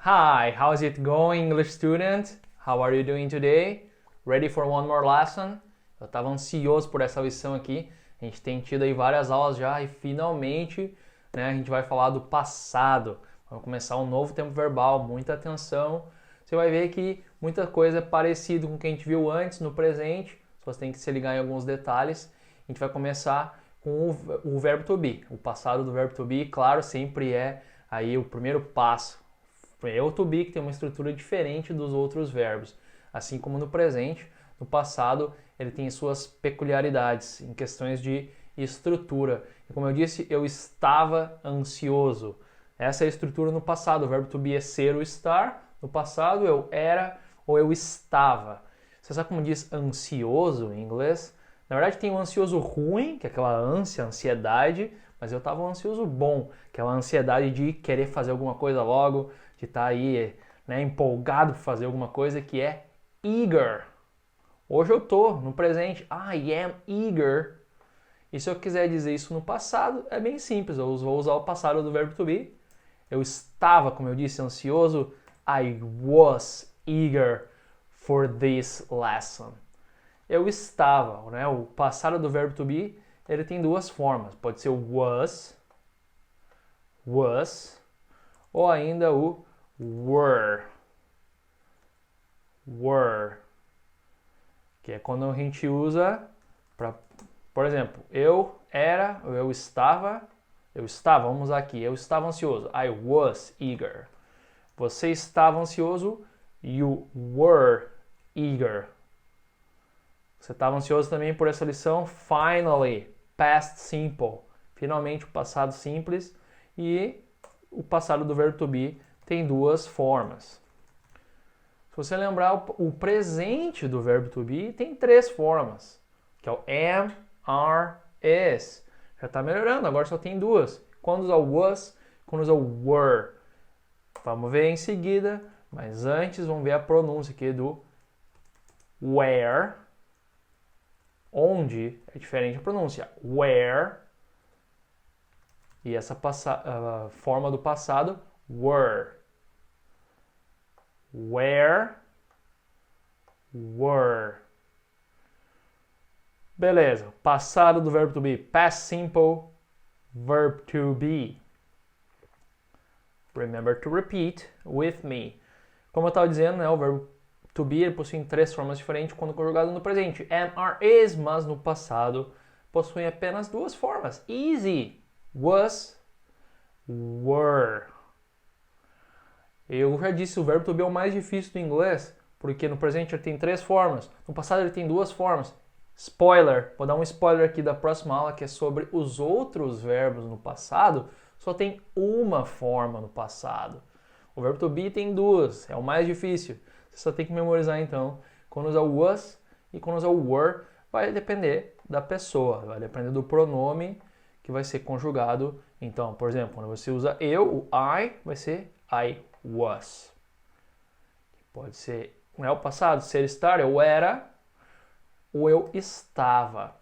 Hi, how's it going, English student? How are you doing today? Ready for one more lesson? Eu estava ansioso por essa lição aqui. A gente tem tido aí várias aulas já e finalmente, né, a gente vai falar do passado. Vamos começar um novo tempo verbal, muita atenção. Você vai ver que muita coisa é parecida com o que a gente viu antes no presente, só você tem que se ligar em alguns detalhes. A gente vai começar com o verbo to be. O passado do verbo to be, claro, sempre é aí o primeiro passo. É o to be que tem uma estrutura diferente dos outros verbos, assim como no presente. No passado, ele tem suas peculiaridades em questões de estrutura. E como eu disse, eu estava ansioso. Essa é a estrutura no passado. O verbo to be é ser ou estar. No passado, eu era ou eu estava. Você sabe como diz ansioso em inglês? Na verdade, tem o ansioso ruim, que é aquela ânsia, ansiedade, mas eu estava um ansioso bom, aquela ansiedade de querer fazer alguma coisa logo, de estar aí, né, empolgado por fazer alguma coisa, que é eager. Hoje eu tô no presente, I am eager. E se eu quiser dizer isso no passado, é bem simples, eu vou usar o passado do verbo to be. Eu estava, como eu disse, ansioso. I was eager for this lesson. Eu estava, né? O passado do verbo to be, ele tem duas formas. Pode ser o was, ou ainda o were, que é quando a gente usa para, por exemplo, eu era, eu estava, vamos usar aqui, eu estava ansioso, I was eager. Você estava ansioso, you were eager. Você estava ansioso também por essa lição, finally, past simple, finalmente o passado simples, e o passado do verbo to be tem duas formas. Se você lembrar, o presente do verbo to be tem três formas, que é o am, are, is. Já está melhorando, agora só tem duas. Quando usa o was, quando usa o were. Vamos ver em seguida, mas antes vamos ver a pronúncia aqui do where, onde é diferente a pronúncia. Where, e essa forma do passado, were. Where, were. Beleza, passado do verbo to be, past simple, verb to be. Remember to repeat with me. Como eu estava dizendo, né, o verbo to be ele possui três formas diferentes quando conjugado no presente. Am, are, is, mas no passado possui apenas duas formas. Easy, was, were. Eu já disse, o verbo to be é o mais difícil do inglês, porque no presente ele tem três formas, no passado ele tem duas formas. Spoiler, vou dar um spoiler aqui da próxima aula, que é sobre os outros verbos no passado, só tem uma forma no passado. O verbo to be tem duas, é o mais difícil. Você só tem que memorizar então. Quando usar o was e quando usar o were, vai depender da pessoa, vai depender do pronome que vai ser conjugado. Então, por exemplo, quando você usa eu, o I, vai ser I was. Pode ser, não é o passado, ser estar, eu era, ou eu estava.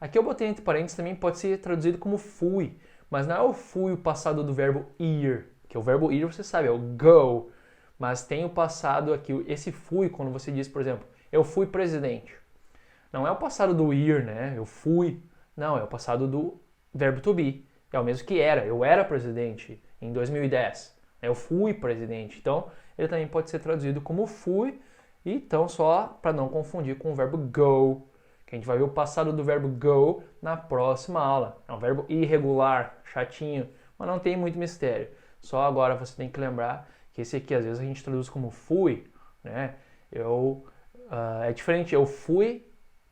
Aqui eu botei entre parênteses, também pode ser traduzido como fui, mas não é o fui o passado do verbo ir, que o verbo ir você sabe, é o go, mas tem o passado aqui, esse fui, quando você diz, por exemplo, eu fui presidente. Não é o passado do ir, né? Eu fui. Não, é o passado do verbo to be. É o mesmo que era. Eu era presidente em 2010. Eu fui presidente. Então, ele também pode ser traduzido como fui. Então, só para não confundir com o verbo go, que a gente vai ver o passado do verbo go na próxima aula. É um verbo irregular, chatinho, mas não tem muito mistério. Só agora você tem que lembrar que esse aqui às vezes a gente traduz como fui, né? É diferente, eu fui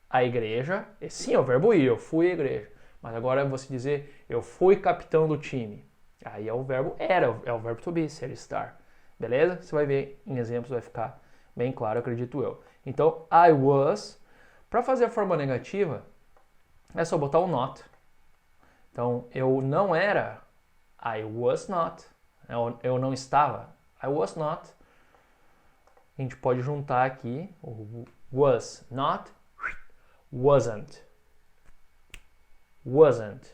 à igreja, e sim, é o verbo ir, eu fui à igreja. Mas agora você dizer, eu fui capitão do time. Aí é o verbo era, é o verbo to be, ser, estar. Beleza? Você vai ver em exemplos, vai ficar bem claro, acredito eu. Então, I was. Para fazer a forma negativa, é só botar o not. Então, eu não era, I was not. Eu não estava, I was not. A gente pode juntar aqui o was not, wasn't. Wasn't.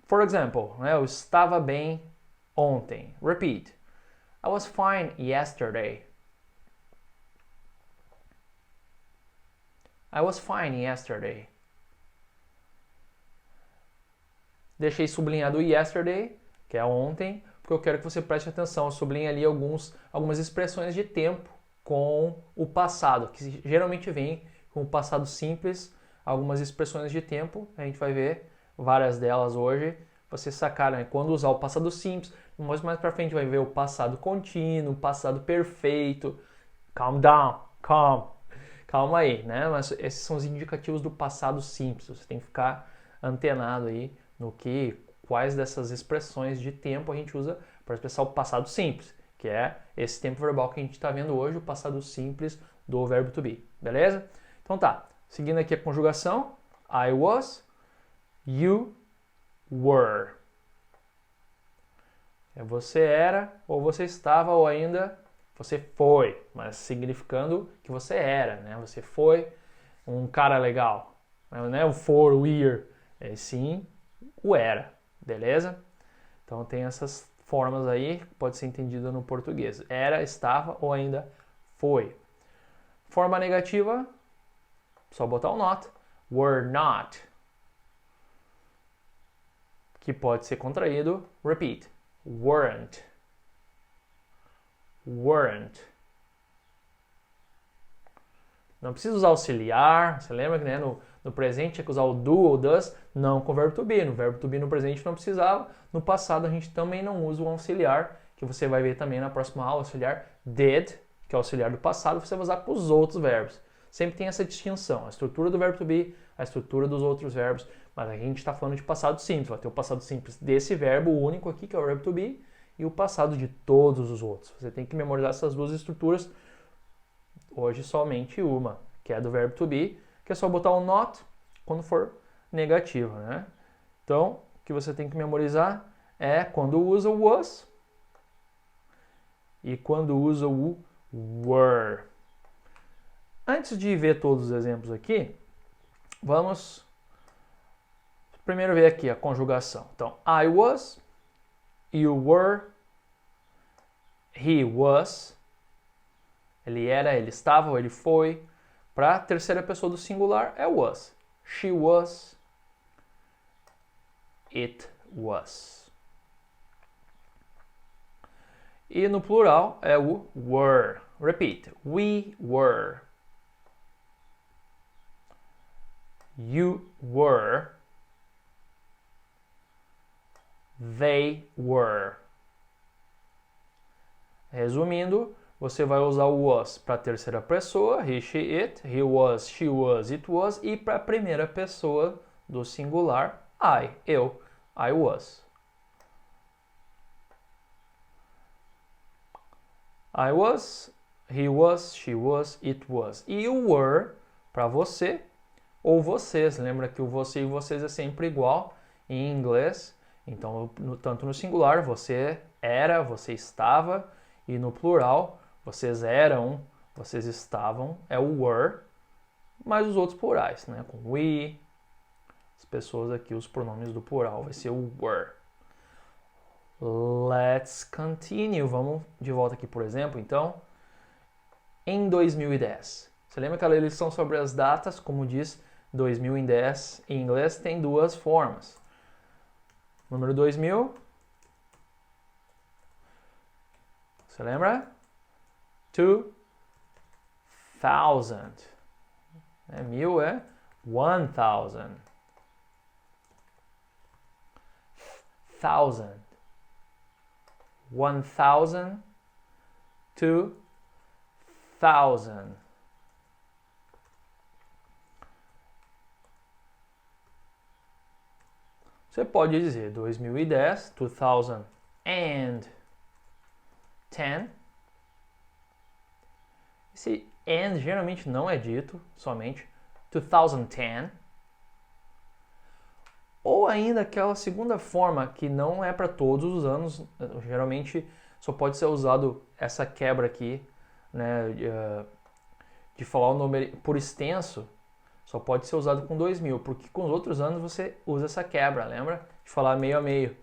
For example, eu estava bem ontem. Repeat. I was fine yesterday. I was fine yesterday. Deixei sublinhado yesterday, que é ontem, porque eu quero que você preste atenção. Eu sublinho ali algumas expressões de tempo com o passado, que geralmente vem com o passado simples, algumas expressões de tempo, a gente vai ver várias delas hoje. Você sacar, né? Quando usar o passado simples, mais pra frente vai ver o passado contínuo, o passado perfeito. Calm down, calma aí, né? Mas esses são os indicativos do passado simples. Você tem que ficar antenado aí no quais dessas expressões de tempo a gente usa para expressar o passado simples, que é esse tempo verbal que a gente está vendo hoje, o passado simples do verbo to be, beleza? Então tá, seguindo aqui a conjugação, I was, you were. Você era, ou você estava, ou ainda você foi, mas significando que você era, né? Você foi um cara legal, não é o for, o were, sim o era, beleza? Então tem essas formas aí, pode ser entendida no português. Era, estava ou ainda foi. Forma negativa, só botar o not. Were not. Que pode ser contraído. Repeat. Weren't. Weren't. Não precisa usar auxiliar. Você lembra que, né, no presente tinha que usar o do ou does? Não com o verbo to be. No verbo to be no presente não precisava. No passado a gente também não usa o auxiliar, que você vai ver também na próxima aula, auxiliar did, que é o auxiliar do passado, você vai usar com os outros verbos. Sempre tem essa distinção, a estrutura do verbo to be, a estrutura dos outros verbos, mas a gente está falando de passado simples, vai ter o passado simples desse verbo único aqui, que é o verbo to be, e o passado de todos os outros. Você tem que memorizar essas duas estruturas, hoje somente uma, que é do verbo to be, que é só botar o not quando for negativo, né? Então, o que você tem que memorizar é quando usa o was e quando usa o were. Antes de ver todos os exemplos aqui, vamos primeiro ver aqui a conjugação. Então, I was, you were, he was, ele era, ele estava, ou ele foi. Para a terceira pessoa do singular é was. She was, it was. E no plural é o were. Repeat. We were. You were. They were. Resumindo, você vai usar o was para a terceira pessoa, he, she, it, he was, she was, it was, e para a primeira pessoa do singular, eu, I was. I was, he was, she was, it was. E o were para você ou vocês. Lembra que o você e vocês é sempre igual em inglês. Então, tanto no singular, você era, você estava, e no plural, vocês eram, vocês estavam, é o were, mas os outros plurais, né? Com we, as pessoas aqui, os pronomes do plural, vai ser o were. Let's continue. Vamos de volta aqui, por exemplo, então, em 2010. Você lembra aquela lição sobre as datas? Como diz 2010 em inglês, tem duas formas. Número 2000. Você lembra? 2000. Mil é 1000. 1000. 1000 to 1000. Você pode dizer 2010, 2010. Esse and geralmente não é dito, somente 2010. Ou ainda aquela segunda forma que não é para todos os anos, geralmente só pode ser usado essa quebra aqui, né, de falar o número por extenso, só pode ser usado com 2000, porque com os outros anos você usa essa quebra, lembra? De falar meio a meio.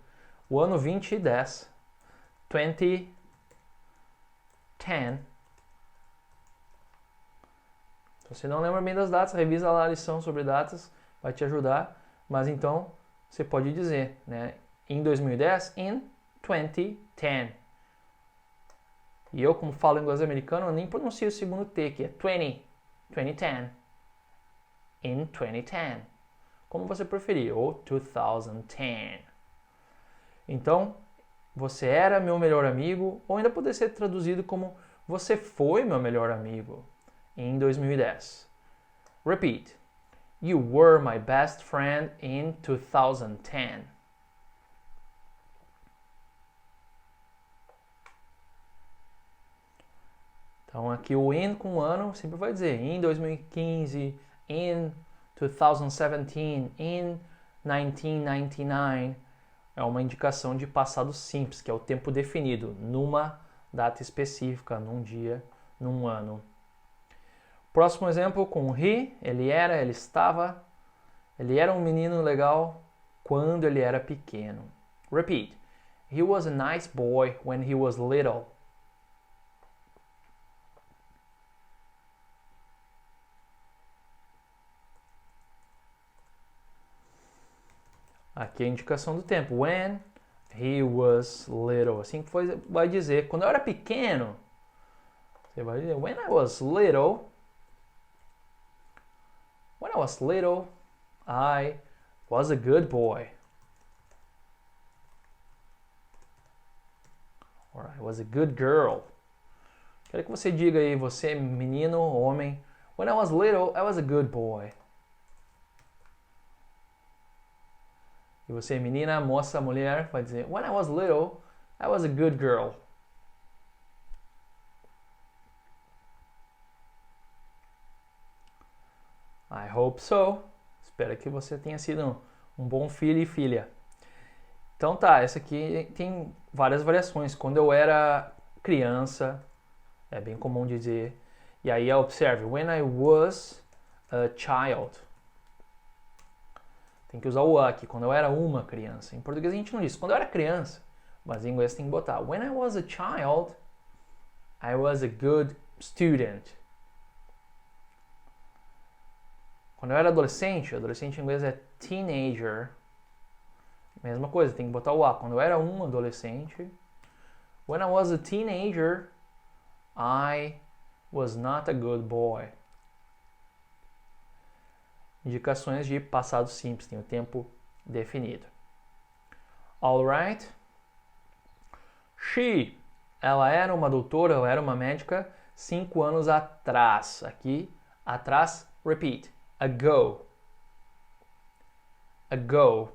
O ano 2010. 2010. 10. Se você não lembra bem das datas, revisa lá a lição sobre datas, vai te ajudar. Mas então, você pode dizer, né? Em 2010, in 2010. E eu, como falo inglês americano, eu nem pronuncio o segundo T, que é 2010. In 2010. Como você preferir, ou 2010. Então, você era meu melhor amigo, ou ainda pode ser traduzido como você foi meu melhor amigo em 2010. Repeat. You were my best friend in 2010. Então aqui o in com ano sempre vai dizer em 2015, in 2017, in 1999. É uma indicação de passado simples, que é o tempo definido, numa data específica, num dia, num ano. Próximo exemplo com he, ele era, ele estava. Ele era um menino legal quando ele era pequeno. Repeat. He was a nice boy when he was little. Aqui é a indicação do tempo. When he was little. Assim que vai dizer. Quando eu era pequeno, você vai dizer when I was little. When I was little, I was a good boy. Or I was a good girl. Quero que você diga aí, você menino, homem. When I was little, I was a good boy. E você menina, moça, mulher, vai dizer when I was little, I was a good girl. I hope so. Espero que você tenha sido um bom filho e filha. Então tá, essa aqui tem várias variações. Quando eu era criança, é bem comum dizer. E aí observe, when I was a child. Tem que usar o a aqui, quando eu era uma criança. Em português a gente não diz quando eu era criança, mas em inglês tem que botar when I was a child, I was a good student. Quando eu era adolescente em inglês é teenager. Mesma coisa, tem que botar o a. Quando eu era um adolescente, when I was a teenager, I was not a good boy. Indicações de passado simples, tem o tempo definido. Alright. She, ela era uma doutora, ela era uma médica 5 anos atrás. Aqui, atrás, repeat. Ago. Ago.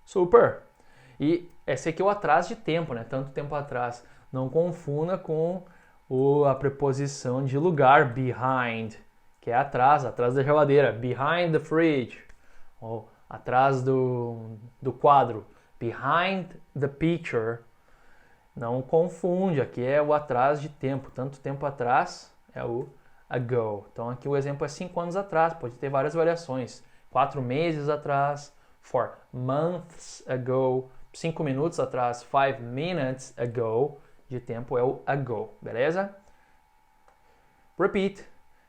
Super. E esse aqui é o atrás de tempo, né? Tanto tempo atrás. Não confunda com a preposição de lugar, behind, que é atrás da geladeira. Behind the fridge. Ou atrás do quadro. Behind the picture. Não confunde, aqui é o atrás de tempo. Tanto tempo atrás é o ago. Então aqui o exemplo é 5 anos atrás, pode ter várias variações. 4 meses atrás, 4 months ago, 5 minutos atrás, 5 minutes ago, de tempo é o ago, beleza? Repeat.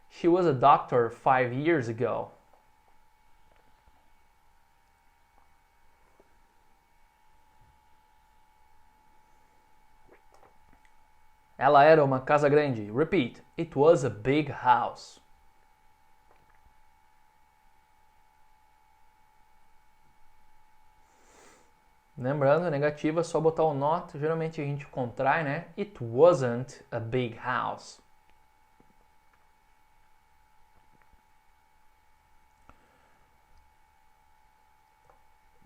She was a doctor 5 years ago. Ela era uma casa grande. Repeat. It was a big house. Lembrando, negativa, é só botar o not. Geralmente a gente contrai, né? It wasn't a big house.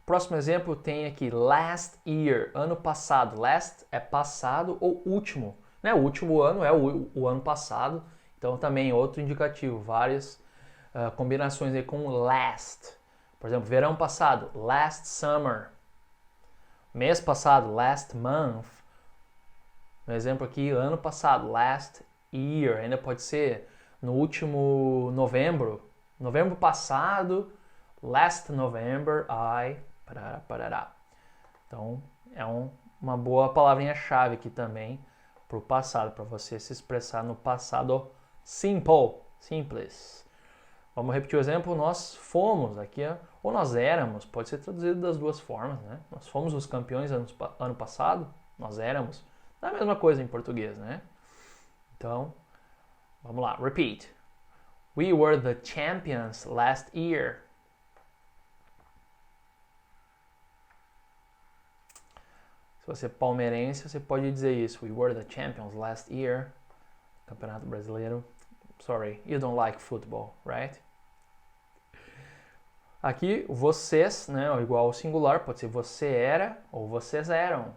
Próximo exemplo tem aqui last year, ano passado. Last é passado ou último. Né? O último ano é o ano passado. Então também outro indicativo, várias combinações aí com last. Por exemplo, verão passado, last summer. Mês passado, last month. No exemplo aqui, ano passado, last year. Ainda pode ser no último novembro. Novembro passado, last November, parará. Então, é uma boa palavrinha-chave aqui também para o passado, para você se expressar no passado simple, simples. Vamos repetir o exemplo, nós fomos aqui, ou nós éramos, pode ser traduzido das duas formas, né? Nós fomos os campeões ano passado, nós éramos, é a mesma coisa em português, né? Então, vamos lá, repeat. We were the champions last year. Se você é palmeirense, você pode dizer isso. We were the champions last year. Campeonato Brasileiro. Sorry, you don't like football, right? Aqui, vocês, né, igual ao singular, pode ser você era ou vocês eram.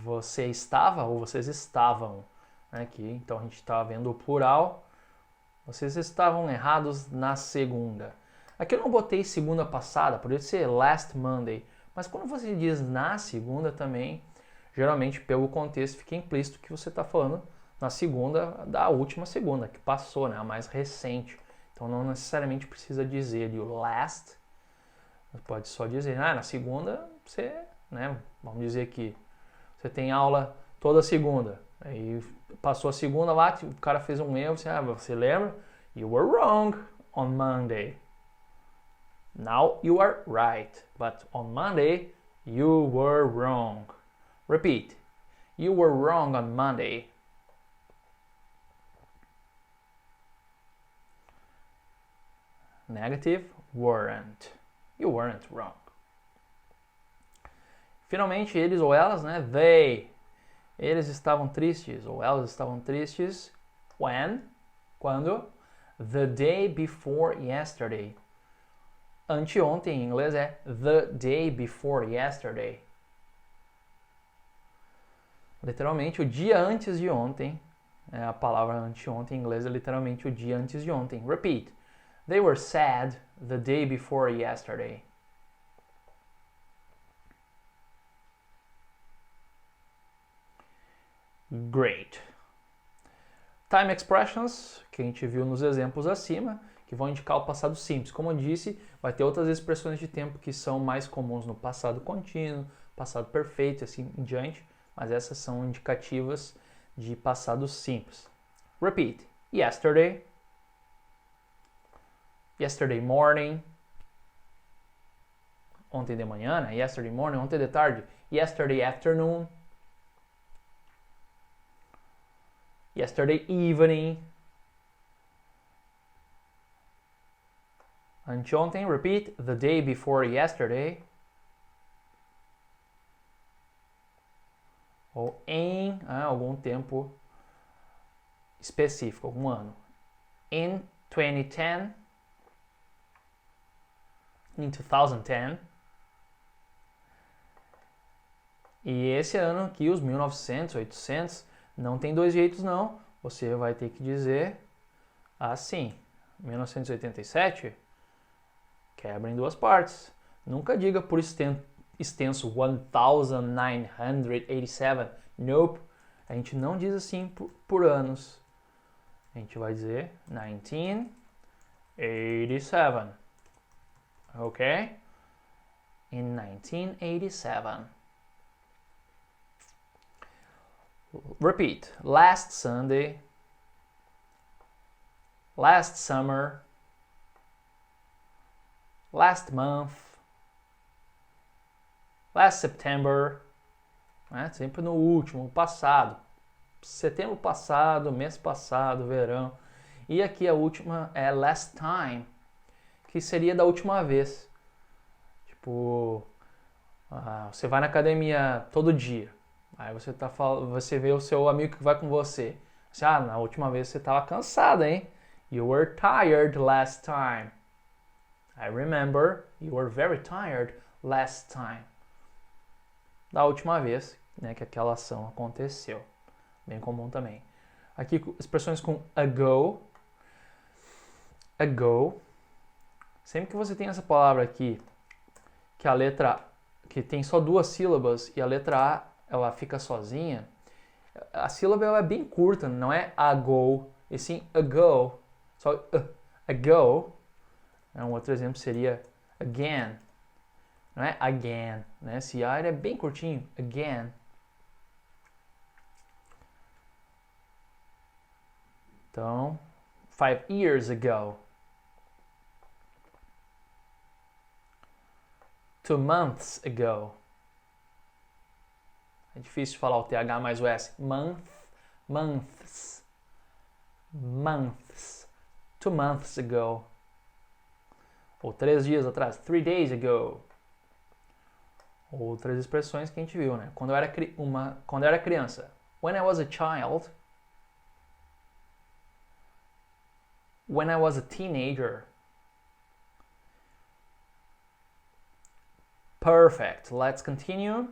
Você estava ou vocês estavam. Aqui, então a gente está vendo o plural. Vocês estavam errados na segunda. Aqui eu não botei segunda passada, poderia ser last Monday. Mas quando você diz na segunda também, geralmente pelo contexto fica implícito que você está falando na segunda da última segunda, que passou, né, a mais recente. Então não necessariamente precisa dizer ali o last. Pode só dizer, na segunda você, né, vamos dizer que você tem aula toda segunda. Aí passou a segunda lá, o cara fez um erro, você lembra? You were wrong on Monday. Now you are right, but on Monday you were wrong. Repeat. You were wrong on Monday. Negative, weren't. You weren't wrong. Finalmente, eles ou elas, né? They. Eles estavam tristes ou elas estavam tristes. When? Quando? The day before yesterday. Anteontem em inglês é the day before yesterday. Literalmente o dia antes de ontem. A palavra anteontem em inglês é literalmente o dia antes de ontem. Repeat. They were sad the day before yesterday. Great. Time expressions, que a gente viu nos exemplos acima, que vão indicar o passado simples. Como eu disse, vai ter outras expressões de tempo que são mais comuns no passado contínuo, passado perfeito e assim em diante, mas essas são indicativas de passado simples. Repeat. Yesterday. Yesterday morning. Ontem de manhã, né? Yesterday morning, ontem de tarde. Yesterday afternoon. Yesterday evening. Anteontem, repeat, the day before yesterday. Ou em algum tempo específico, algum ano. In 2010. In 2010. E esse ano aqui, os 1900, 800, não tem dois jeitos não. Você vai ter que dizer assim. 1987, quebra em duas partes. Nunca diga por extenso 1987. Nope. A gente não diz assim por anos. A gente vai dizer 1987. Ok? In 1987. Repeat. Last Sunday. Last summer. Last month. Last September. Sempre no último, passado. Setembro passado, mês passado, verão. E aqui a última é last time, que seria da última vez. Tipo, você vai na academia todo dia. Aí você vê o seu amigo que vai com você. Na última vez você estava cansado, hein? You were tired last time. I remember you were very tired last time. Da última vez, né, que aquela ação aconteceu. Bem comum também. Aqui expressões com ago. Ago. Sempre que você tem essa palavra aqui, que a letra que tem só duas sílabas e a letra A ela fica sozinha, a sílaba ela é bem curta, não é ago, e sim ago. Só ago. Um outro exemplo seria again. Não é again, né? Esse A é bem curtinho. Again. Então, 5 years ago. 2 months ago. É difícil falar o TH mais o S. Months. 2 months ago. Ou 3 dias atrás. 3 days ago. Outras expressões que a gente viu, né? Quando eu era criança. When I was a child. When I was a teenager. Perfect. Let's continue.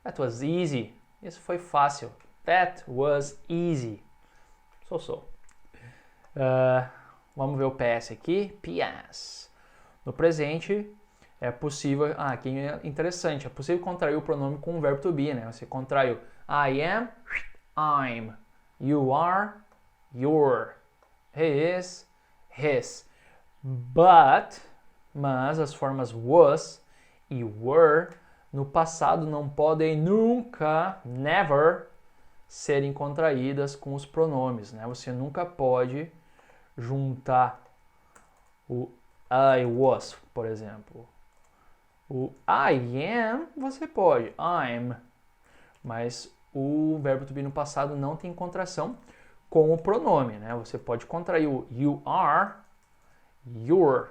That was easy. Isso foi fácil. That was easy. Vamos ver o PS aqui. PS. No presente é possível... aqui é interessante. É possível contrair o pronome com o verbo to be, né? Você contrai o I am, I'm. You are, you're. He is, his. Mas as formas was e were no passado não podem nunca, never, serem contraídas com os pronomes, né? Você nunca pode juntar o I was, por exemplo. O I am, você pode, I'm. Mas o verbo to be no passado não tem contração com o pronome, né? Você pode contrair o you are, you're.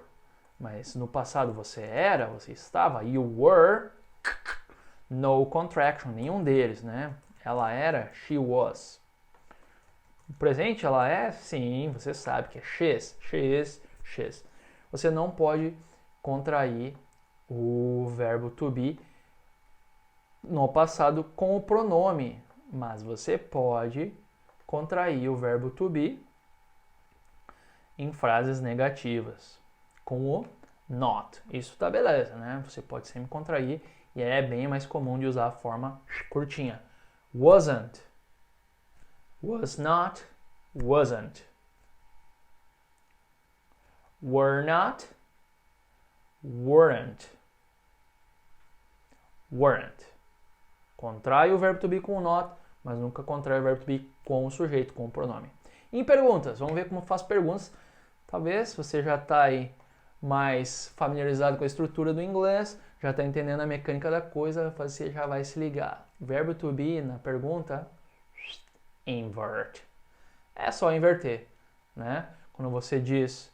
Mas no passado você era, você estava, you were, no contraction, nenhum deles, né? Ela era, she was. No presente ela é, sim, você sabe que é she's, she is, she's. Você não pode contrair o verbo to be no passado com o pronome, mas você pode contrair o verbo to be em frases negativas com o not. Isso tá beleza, né? Você pode sempre contrair e é bem mais comum de usar a forma curtinha. Wasn't, was not, wasn't. Were not, weren't, weren't. Contrai o verbo to be com o not, mas nunca contrai o verbo to be com o sujeito, com o pronome. Em perguntas, vamos ver como faço perguntas. Talvez você já está aí mais familiarizado com a estrutura do inglês, já está entendendo a mecânica da coisa, você já vai se ligar. Verbo to be na pergunta, invert. É só inverter, né? Quando você diz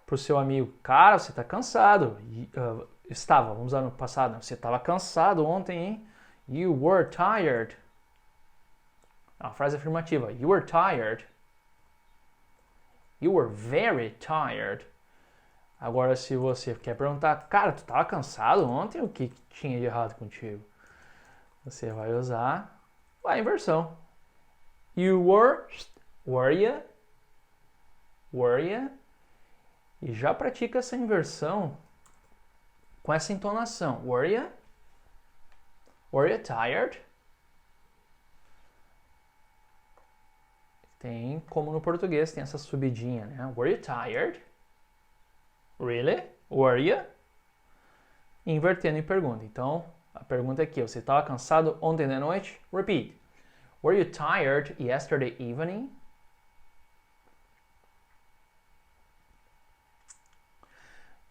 para o seu amigo, cara, você está cansado. Estava, vamos usar no passado, você estava cansado ontem, hein? You were tired. É uma frase afirmativa. You were tired. You were very tired. Agora, se você quer perguntar, cara, tu estava cansado ontem? O que tinha de errado contigo? Você vai usar a inversão. You were you? Were you? E já pratica essa inversão com essa entonação. Were you? Were you tired? Tem, como no português, tem essa subidinha, né? Were you tired? Really? Were you? Invertendo em pergunta. Então, a pergunta aqui, você estava cansado ontem de noite? Repeat. Were you tired yesterday evening?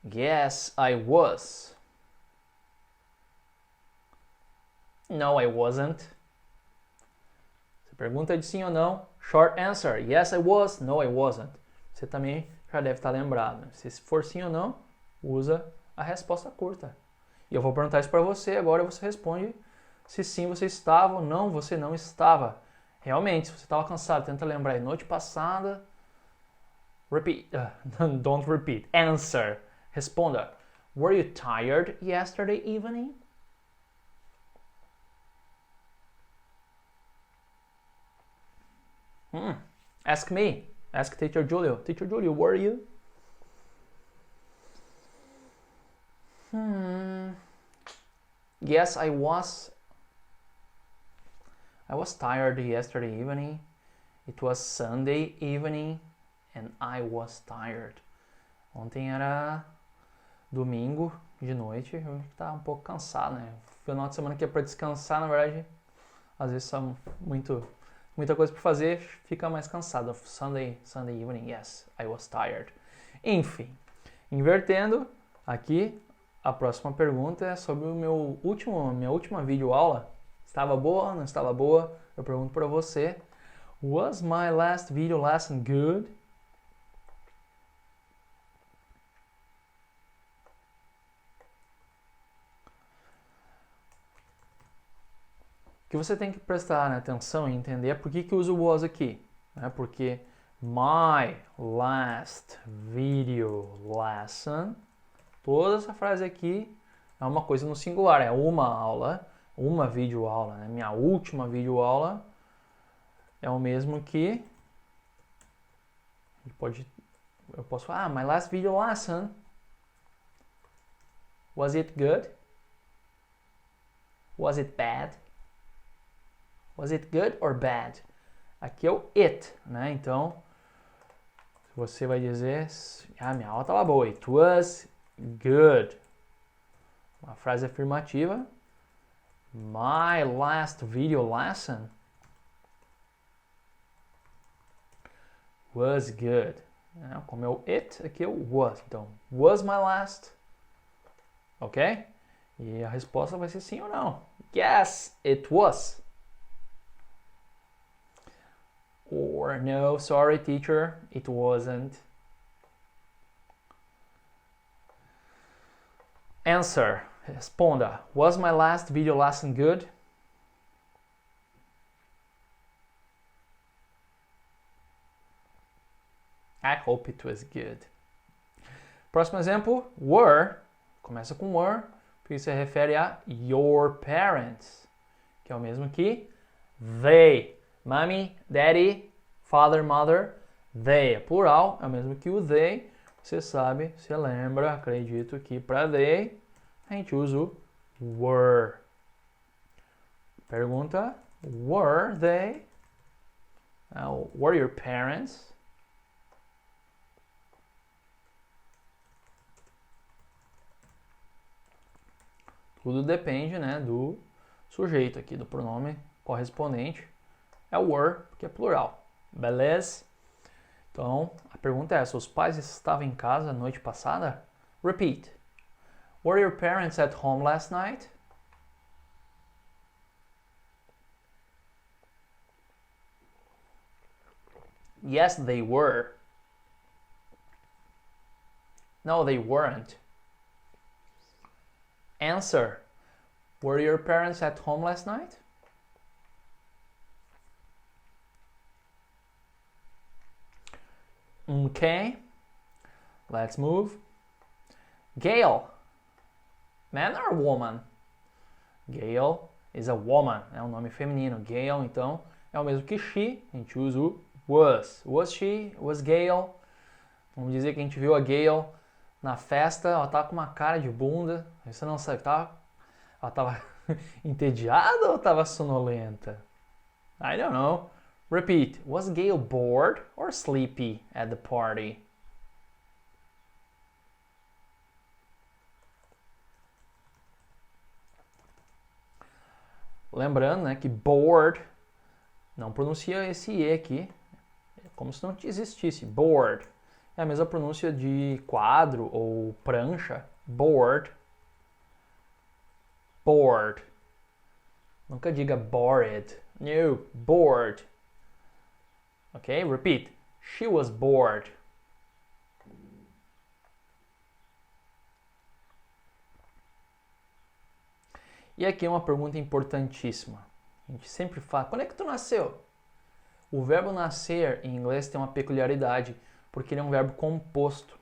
Yes, I was. No, I wasn't. Você pergunta de sim ou não. Short answer. Yes, I was. No, I wasn't. Você também já deve estar lembrado. Se for sim ou não, usa a resposta curta. E eu vou perguntar isso para você, agora você responde se sim você estava ou não você não estava. Realmente, se você estava cansado, tenta lembrar. Noite passada, repeat, don't repeat, answer. Responda. Were you tired yesterday evening? Ask me. Ask Teacher Julio. Teacher Julio, were you? Yes, I was. I was tired yesterday evening. It was Sunday evening and I was tired. Ontem era domingo de noite, eu estava um pouco cansado, né? Final de semana que é para descansar, na verdade, às vezes são muito muita coisa para fazer, fica mais cansado. Sunday evening, yes, I was tired. Enfim, invertendo, aqui a próxima pergunta é sobre minha última videoaula. Estava boa ou não estava boa? Eu pergunto para você. Was my last video lesson good? O que você tem que prestar atenção e entender é por que usa o was aqui. Né? Porque my last video lesson, toda essa frase aqui é uma coisa no singular, é uma aula, uma videoaula. Né? Minha última videoaula é o mesmo que... Eu posso falar, my last video lesson, was it good? Was it bad? Was it good or bad? Aqui é o it, né? Então, você vai dizer, minha aula estava boa. It was good. Uma frase afirmativa. My last video lesson was good. Como é o it, aqui é o was. Então, was my last. Ok? E a resposta vai ser sim ou não. Yes, it was. Or no, sorry teacher, it wasn't. Answer. Responda. Was my last video lesson good? I hope it was good. Próximo exemplo, were. Começa com were, porque se refere a your parents, que é o mesmo que they. Mommy, daddy, father, mother, they. É plural, é o mesmo que o they. Você sabe, você lembra, acredito que para they a gente usa o were. Pergunta, were they? Were your parents? Tudo depende, né, do sujeito aqui, do pronome correspondente. É o were, porque é plural. Beleza? Então, a pergunta é essa. Os pais estavam em casa a noite passada? Repeat. Were your parents at home last night? Yes, they were. No, they weren't. Answer. Were your parents at home last night? Okay. Let's move. Gail. Man or woman? Gail is a woman. É um nome feminino. Gail, então, é o mesmo que she. A gente usa o was. Was she? Was Gail? Vamos dizer que a gente viu a Gail na festa, ela tava com uma cara de bunda. Você não sabe, ela tava entediada ou tava sonolenta? I don't know. Repeat. Was Gail bored or sleepy at the party? Lembrando, né, que bored não pronuncia esse E aqui. É como se não existisse. Bored. É a mesma pronúncia de quadro ou prancha. Bored. Bored. Nunca diga bored. No, bored. Ok? Repeat. She was bored. E aqui é uma pergunta importantíssima. A gente sempre fala, quando é que tu nasceu? O verbo nascer em inglês tem uma peculiaridade, porque ele é um verbo composto.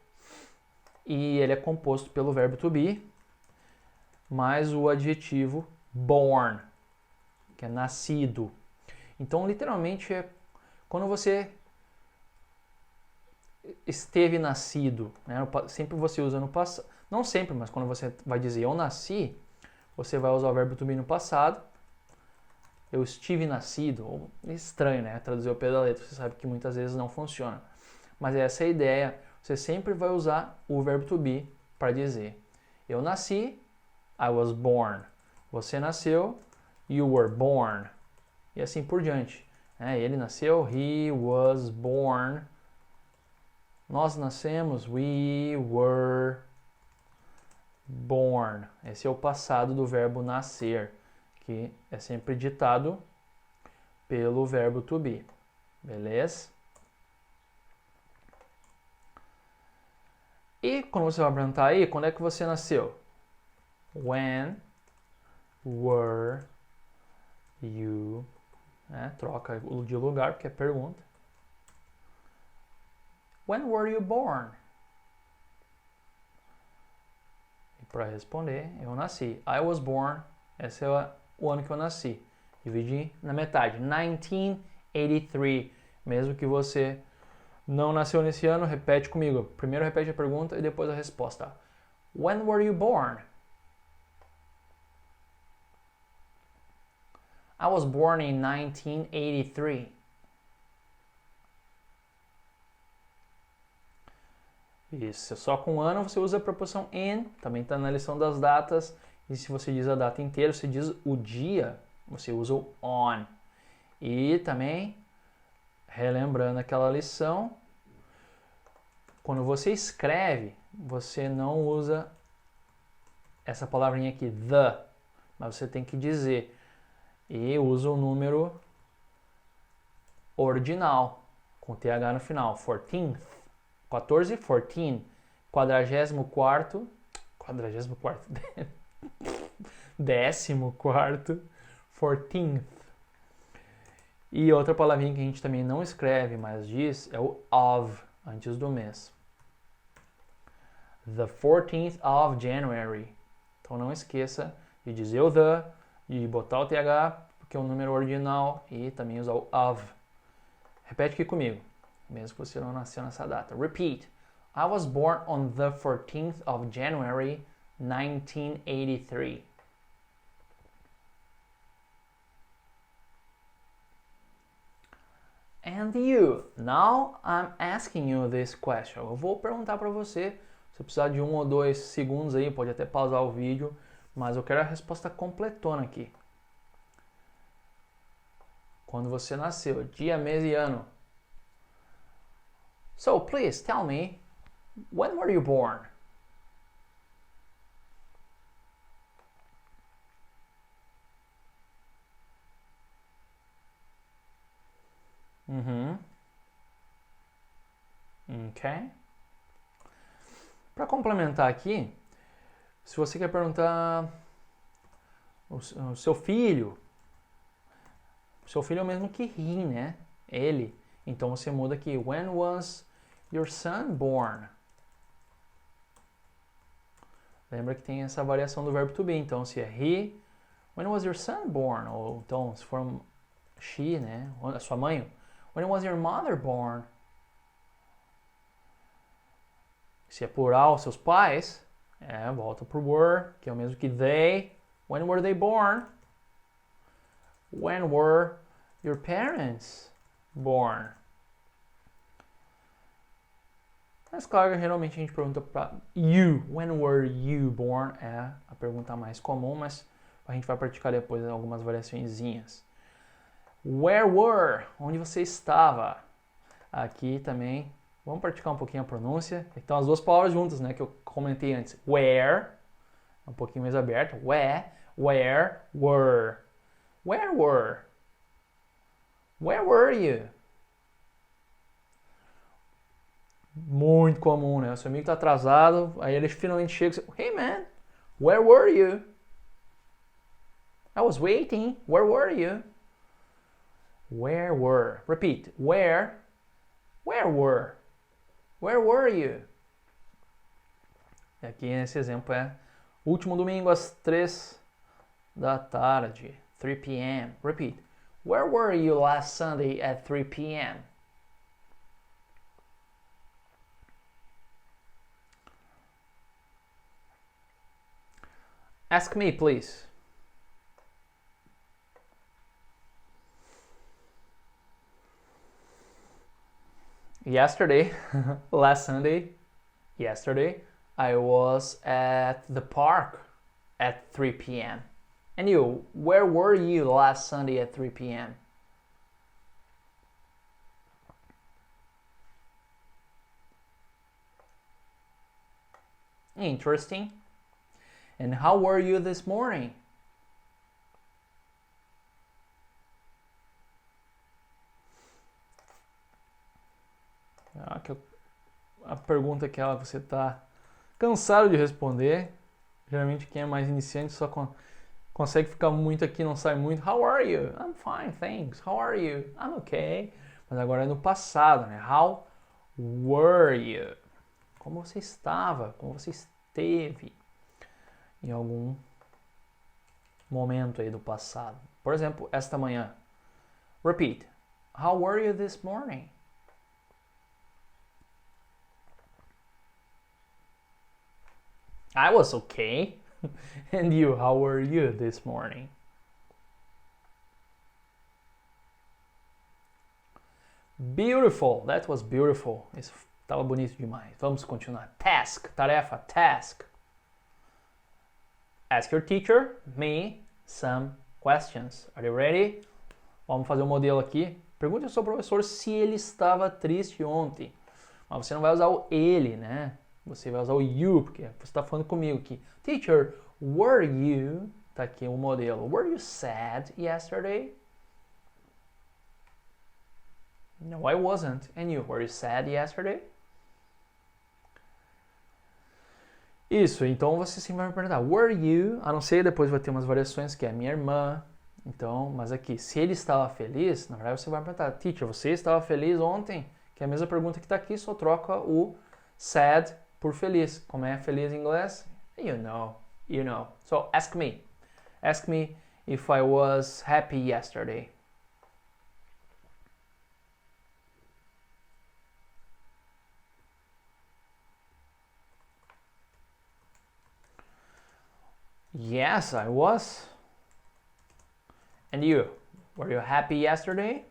E ele é composto pelo verbo to be, mais o adjetivo born, que é nascido. Então, literalmente, é quando você esteve nascido, né? Sempre você usa no passado. Não sempre, mas quando você vai dizer eu nasci, você vai usar o verbo to be no passado. Eu estive nascido. Estranho, né? Traduzir ao pé da letra. Você sabe que muitas vezes não funciona. Mas essa é a ideia. Você sempre vai usar o verbo to be para dizer eu nasci, I was born. Você nasceu, you were born. E assim por diante. Ele nasceu, he was born. Nós nascemos, we were born. Esse é o passado do verbo nascer, que é sempre ditado pelo verbo to be. Beleza? E quando você vai perguntar aí, quando é que você nasceu? When were you? Troca de lugar, porque é pergunta. When were you born? E para responder, eu nasci. I was born. Esse é o ano que eu nasci. Dividi na metade. 1983. Mesmo que você não nasceu nesse ano, repete comigo. Primeiro repete a pergunta e depois a resposta. When were you born? I was born in 1983. Isso, só com ano você usa a preposição in, também está na lição das datas. E se você diz a data inteira, você diz o dia, você usa o on. E também, relembrando aquela lição, quando você escreve, você não usa essa palavrinha aqui, the, mas você tem que dizer. E usa o número ordinal, com TH no final, 14th. 14, 14, 44º, 14º, 14th. E outra palavrinha que a gente também não escreve, mas diz, é o of, antes do mês. The 14th of January. Então não esqueça de dizer o the, de botar o TH, porque é o número ordinal, e também usar o of. Repete aqui comigo, mesmo que você não nasceu nessa data. Repeat. I was born on the 14th of January, 1983. And you? Now I'm asking you this question. Eu vou perguntar para você. Se precisar de 1 ou 2 segundos aí, pode até pausar o vídeo, mas eu quero a resposta completona aqui. Quando você nasceu, dia, mês e ano. So please tell me, when were you born? Ok. Para complementar aqui, se você quer perguntar o seu filho é o mesmo que he, né? Ele. Então você muda aqui, when was your son born? Lembra que tem essa variação do verbo to be. Então se é he, when was your son born? Ou então se for she, né? A sua mãe, when was your mother born? Se é plural, seus pais, volta pro were, que é o mesmo que they. When were they born? When were your parents born? Mas claro, geralmente a gente pergunta para you. When were you born? É a pergunta mais comum, mas a gente vai praticar depois algumas variaçõezinhas. Where were? Onde você estava? Aqui também, vamos praticar um pouquinho a pronúncia. Então as duas palavras juntas, né, que eu comentei antes. Where, um pouquinho mais aberto. Where, were. Where were? Where were you? Muito comum, né? O seu amigo tá atrasado, aí ele finalmente chega e diz, hey man, where were you? I was waiting. Where were you? Where were? Repeat. Where were? Where were you? E aqui nesse exemplo é último domingo às 3 da tarde. 3 p.m. Repeat. Where were you last Sunday at 3 p.m.? Ask me, please. Yesterday, last Sunday, yesterday, I was at the park at 3 p.m. And you, where were you last Sunday at 3 p.m.? Interesting. And how were you this morning? A pergunta que você está cansado de responder. Geralmente quem é mais iniciante só consegue ficar muito aqui, não sai muito. How are you? I'm fine, thanks. How are you? I'm okay. Mas agora é no passado, né? How were you? Como você estava? Como você esteve em algum momento aí do passado? Por exemplo, esta manhã. Repeat. How were you this morning? I was okay. And you, how were you this morning? Beautiful. That was beautiful. Isso estava bonito demais. Vamos continuar. Task. Tarefa. Task. Ask your teacher, me, some questions. Are you ready? Vamos fazer um modelo aqui. Pergunte ao seu professor se ele estava triste ontem. Mas você não vai usar o ele, né? Você vai usar o you, porque você está falando comigo aqui. Teacher, were you... Tá aqui o modelo. Were you sad yesterday? No, I wasn't. And you, were you sad yesterday? Isso, então você sempre vai me perguntar, were you? A não ser depois vai ter umas variações que é minha irmã. Então, mas aqui, se ele estava feliz, na verdade você vai perguntar, teacher, você estava feliz ontem? Que é a mesma pergunta que está aqui, só troca o sad por feliz. Como é feliz em inglês? You know, you know. So ask me. Ask me if I was happy yesterday. Yes, I was. And you? Were you happy yesterday?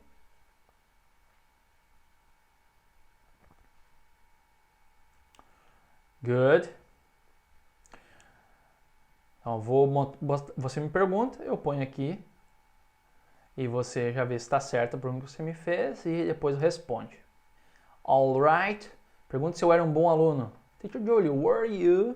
Good. Então, você me pergunta, eu ponho aqui e você já vê se está certo a pergunta que você me fez e depois responde. Alright. Pergunta se eu era um bom aluno. Teacher Julio, were you?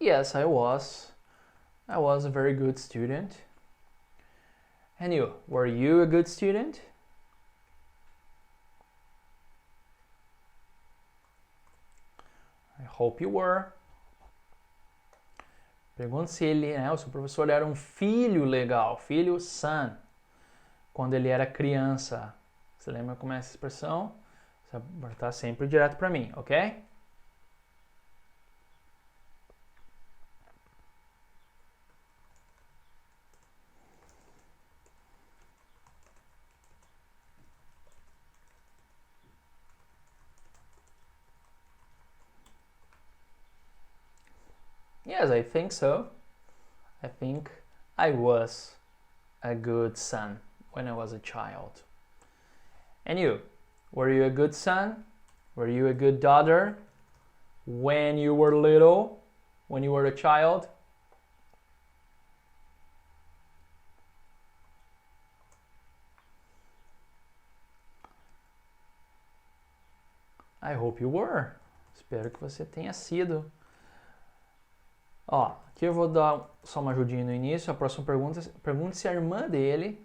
Yes, I was. I was a very good student. And you, were you a good student? I hope you were. Pergunta se ele, né, o seu professor era um filho legal, filho son, quando ele era criança. Você lembra como é essa expressão? Você vai botar sempre direto para mim, ok? Yes, I think so. I think I was a good son when I was a child. And you? Were you a good son? Were you a good daughter when you were little? When you were a child? I hope you were. Espero que você tenha sido. Ó, aqui eu vou dar só uma ajudinha no início. A próxima pergunta, pergunte se a irmã dele,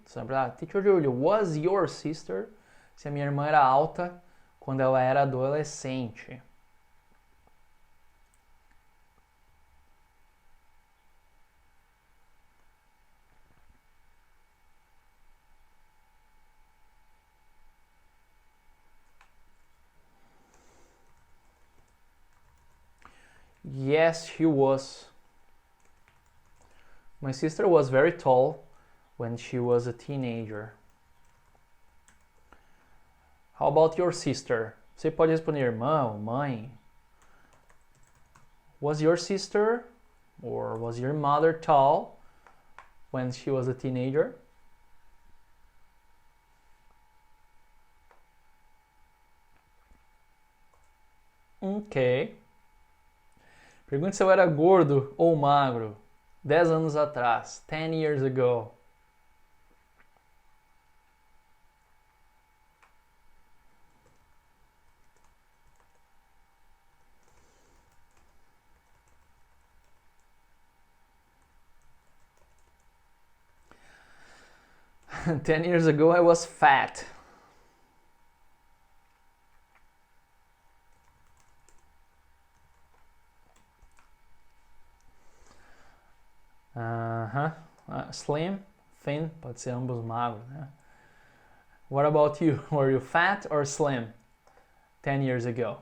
Teacher Julio, was your sister? Se a minha irmã era alta quando ela era adolescente. Yes, she was. My sister was very tall when she was a teenager. How about your sister? Você pode responder irmão, mãe. Was your sister or was your mother tall when she was a teenager? Ok. Pergunte se eu era gordo ou magro. 10 anos atrás. 10 years ago. Ten years ago I was fat. Slim, thin, pode ser ambos magros, né? What about you? Were you fat or slim 10 years ago?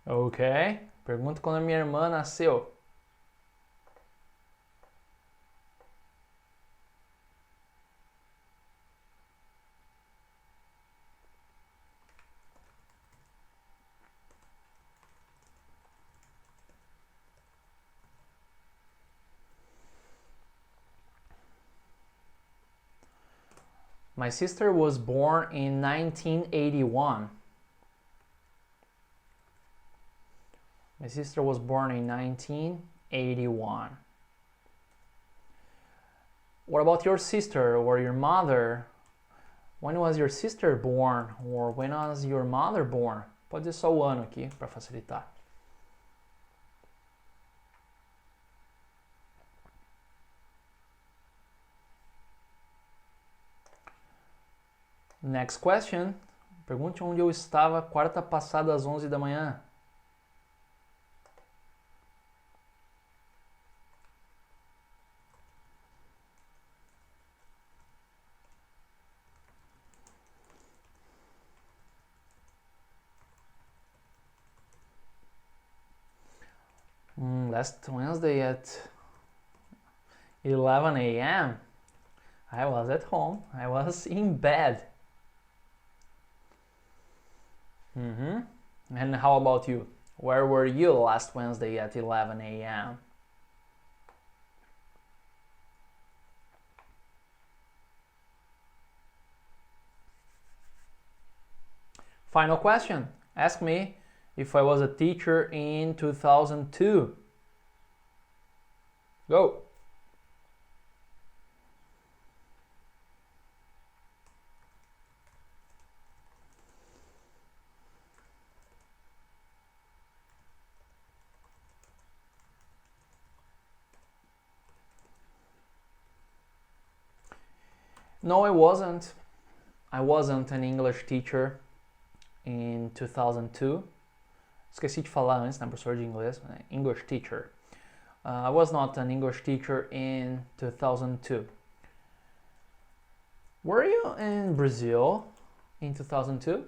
Ok. Pergunta quando a minha irmã nasceu. My sister was born in 1981. My sister was born in 1981. What about your sister or your mother? When was your sister born? Or when was your mother born? Pode ser só o ano aqui, para facilitar. Next question. Pergunte onde eu estava quarta passada às 11 da manhã. Last Wednesday at 11 a.m. I was at home. I was in bed. And how about you? Where were you last Wednesday at 11 a.m.? Final question. Ask me if I was a teacher in 2002. Go! No, I wasn't. I wasn't an English teacher in 2002. Esqueci de falar antes, né, professor de inglês, English teacher. I was not an English teacher in 2002. Were you in Brazil in 2002?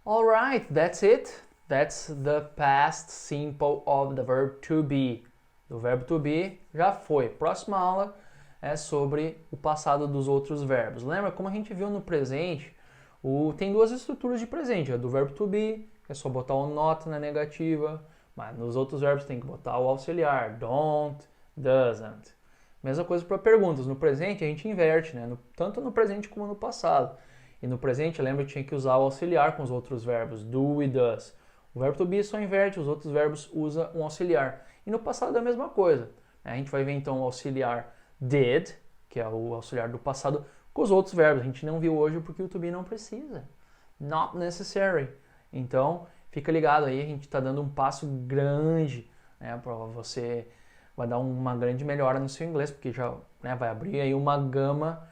All right, that's it. That's the past simple of the verb to be. Do verbo to be já foi. Próxima aula é sobre o passado dos outros verbos. Lembra como a gente viu no presente? Tem duas estruturas de presente. A do verbo to be, que é só botar o not na negativa, mas nos outros verbos tem que botar o auxiliar. Don't, doesn't. Mesma coisa para perguntas. No presente a gente inverte, né? Tanto no presente como no passado. E no presente, lembra que tinha que usar o auxiliar com os outros verbos. Do e does. O verbo to be só inverte, os outros verbos usam um auxiliar. E no passado é a mesma coisa. A gente vai ver então o auxiliar did, que é o auxiliar do passado, com os outros verbos. A gente não viu hoje porque o to be não precisa. Not necessary. Então, fica ligado aí, a gente está dando um passo grande, né, para você, vai dar uma grande melhora no seu inglês, porque já, né, vai abrir aí uma gama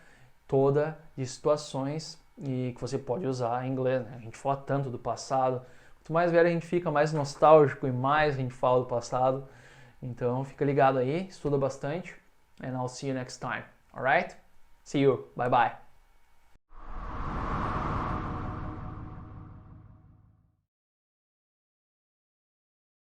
toda de situações e que você pode usar em inglês. Né? A gente fala tanto do passado. Quanto mais velho a gente fica, mais nostálgico e mais a gente fala do passado. Então fica ligado aí, estuda bastante. And I'll see you next time. Alright? See you. Bye bye.